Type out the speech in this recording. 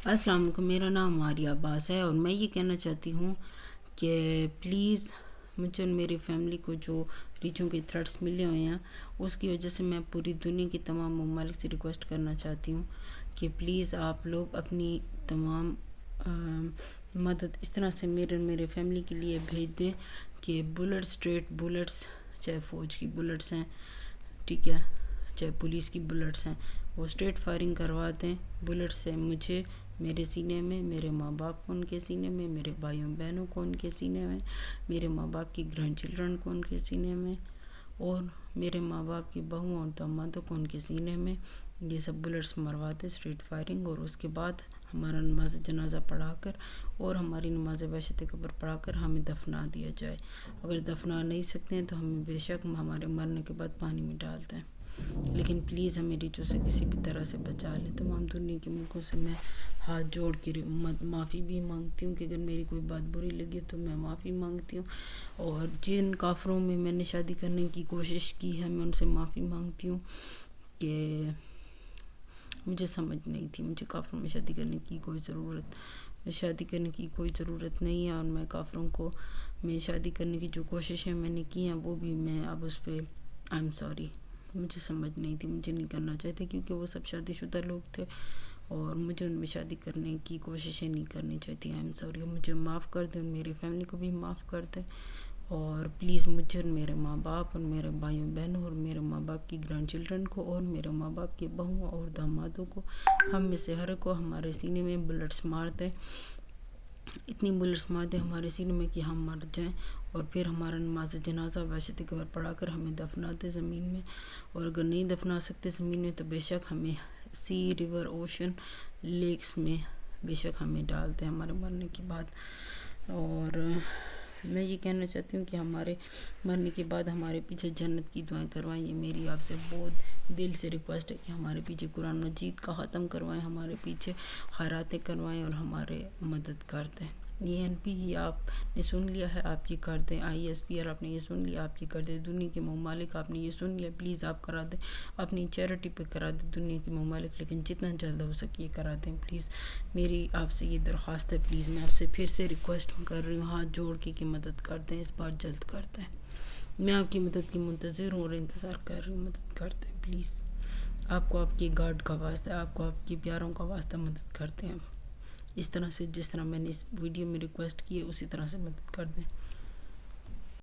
السلام علیکم، میرا نام ماریہ عباس ہے اور میں یہ کہنا چاہتی ہوں کہ پلیز مجھے اور میری فیملی کو جو ریچھوں کے تھریٹس ملے ہوئے ہیں اس کی وجہ سے میں پوری دنیا کی تمام ممالک سے ریکویسٹ کرنا چاہتی ہوں کہ پلیز آپ لوگ اپنی تمام مدد اس طرح سے میرے فیملی کے لیے بھیج دیں کہ بلٹ اسٹریٹ بلٹس، چاہے فوج کی بلٹس ہیں، ٹھیک ہے، چاہے پولیس کی بلٹس ہیں، وہ اسٹریٹ فائرنگ کروا دیں بلٹ سے مجھے، میرے سینے میں، میرے ماں باپ کو ان کے سینے میں، میرے بھائیوں بہنوں کو ان کے سینے میں، میرے ماں باپ کی گرینڈ چلڈرن کو ان کے سینے میں، اور میرے ماں باپ کی بہوؤں اور دامادوں کو ان کے سینے میں یہ سب بلٹس مرواتے اسٹریٹ فائرنگ، اور اس کے بعد ہمارا نماز جنازہ پڑھا کر اور ہماری نماز وحشت قبر پڑھا کر ہمیں دفنا دیا جائے۔ اگر دفنا نہیں سکتے ہیں تو ہمیں بے شک ہمارے مرنے کے بعد پانی میں ڈالتے ہیں، لیکن پلیز ہمیں ریچوں سے کسی بھی طرح سے بچا لیں۔ تمام دنیا کے ملکوں سے میں ہاتھ جوڑ کے معافی بھی مانگتی ہوں کہ اگر میری کوئی بات بری لگی تو میں معافی مانگتی ہوں، اور جن کافروں میں میں نے شادی کرنے کی کوشش کی ہے میں ان سے معافی مانگتی ہوں کہ مجھے سمجھ نہیں تھی، مجھے کافروں میں شادی کرنے کی کوئی ضرورت نہیں ہے، اور میں کافروں کو میں شادی کرنے کی جو کوششیں میں نے کی ہیں وہ بھی میں اب اس پہ آئی ایم سوری، مجھے سمجھ نہیں تھی، مجھے نہیں کرنا چاہتے کیونکہ وہ سب شادی شدہ لوگ تھے اور مجھے ان میں شادی کرنے کی کوششیں نہیں کرنی چاہتی۔ آئی ایم سوری، مجھے معاف کر دیں، میری فیملی کو بھی معاف کر دیں، اور پلیز مجھے اور میرے ماں باپ اور میرے بھائیوں بہنوں اور میرے ماں باپ کی گرینڈ چلڈرن کو اور میرے ماں باپ کی بہوؤں اور دامادوں کو، ہم میں سے ہر ایک کو ہمارے سینے میں بلٹس مار دیں، اتنی بلٹس مار دیں ہمارے سینے میں کہ ہم مر جائیں، اور پھر ہمارا نماز جنازہ وحشت قبر پڑھا کر ہمیں دفنا دے زمین میں، اور اگر نہیں دفنا سکتے زمین میں تو بے شک ہمیں سی، ریور، اوشن، لیکس میں بے شک ہمیں ڈالتے ہیں ہمارے مرنے کے بعد۔ اور میں یہ کہنا چاہتی ہوں کہ ہمارے مرنے کے بعد ہمارے پیچھے جنت کی دعائیں کروائیں، یہ میری آپ سے بہت دل سے ریکویسٹ ہے کہ ہمارے پیچھے قرآن مجید کا ختم کروائیں، ہمارے پیچھے خیراتیں کروائیں اور ہمارے مدد کر دیں۔ ENP آپ نے سن لیا ہے، آپ یہ کر دیں، ISPR آپ نے یہ سن لیا، آپ یہ کر دیں، دنیا کے ممالک آپ نے یہ سن لیا، پلیز آپ کرا دیں، اپنی چیریٹی پہ کرا دیں دنیا کے ممالک، لیکن جتنا جلد ہو سکے یہ کرا دیں پلیز، میری آپ سے یہ درخواست ہے، پلیز میں آپ سے پھر سے ریکویسٹ کر رہی ہوں ہاتھ جوڑ کے کہ مدد کر دیں، اس بار جلد کر دیں، میں آپ کی مدد کی منتظر ہوں اور انتظار کر رہی ہوں، مدد کر دیں پلیز، آپ کو آپ کے گارڈ کا واسطہ ہے، آپ کو آپ کے پیاروں کا واسطہ، مدد کرتے ہیں اس طرح سے، جس طرح میں نے اس ویڈیو میں ریکویسٹ کی ہے اسی طرح سے مدد کر دیں۔